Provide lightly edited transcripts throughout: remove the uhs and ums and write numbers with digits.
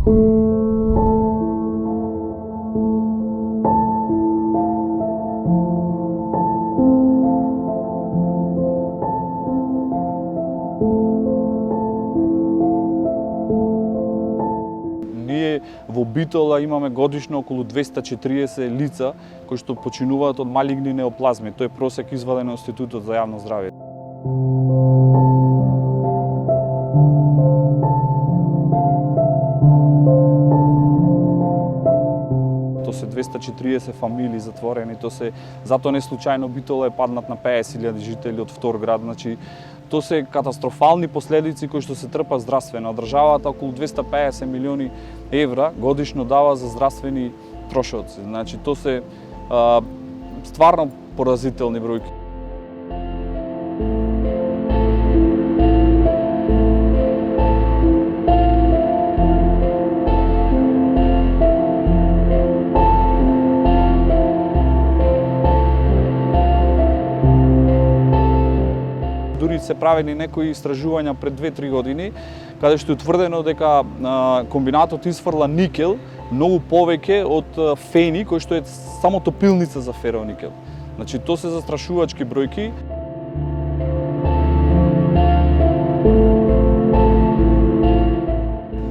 Ние во Битола имаме годишно околу 240 лица кои што починуваат од малигни неоплазми. Тој е просек изваден од Институтот за јавно здравје. Тоа се 240 фамилии затворени, затоа не случајно Битола е паднат на 50.000 жители од втор град, значи тоа се катастрофални последици кои што се трпат здравствено. Државата околу 250 милиони евра годишно дава за здравствени трошоци. Значи тоа се стварно поразителни бројки. Дури се правени некои истражувања пред 2-3 години, каде што е утврдено дека комбинатот изфрла никел многу повеќе од фени, кој што е само топилница за фероникел. Значи, тоа се застрашувачки бројки.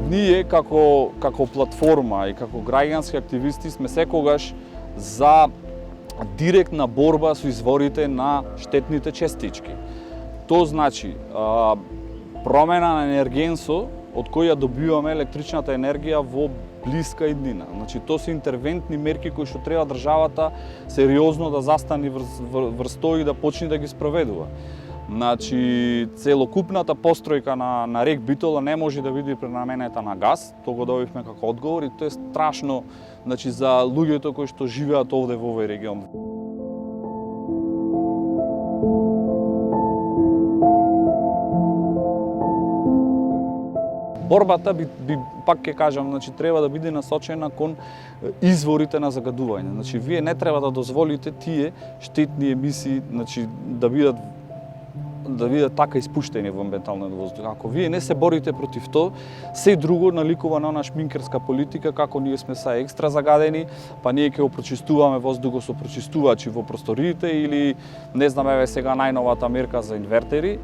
Ние како платформа и како граѓански активисти сме секогаш за директна борба со изворите на штетните честички. Тоа значи промена на енергенсо од кој ја добиваме електричната енергија во блиска иднина. Значи, тоа се интервентни мерки кои што треба државата сериозно да застани врз тоа и да почне да ги спроведува. Значи, целокупната постројка на рек Битола не може да биде пренаменета на газ, тоа го добивме како одговор и тоа е страшно, значи, за луѓето кои што живеат овде во овој регион. Борбата пак ќе кажам, значи треба да биде насочена кон изворите на загадување. Значи вие не треба да дозволите тие штетни емисии, значи да бидат така испуштени во амбиенталниот воздух. Ако вие не се борите против тоа, се друго наликува на она шминкерска политика како ние сме са екстра загадени, па ние ќе го прочистуваме воздухот со прочистувачи во просториите или не знам, еве сега најновата мерка за инвертери.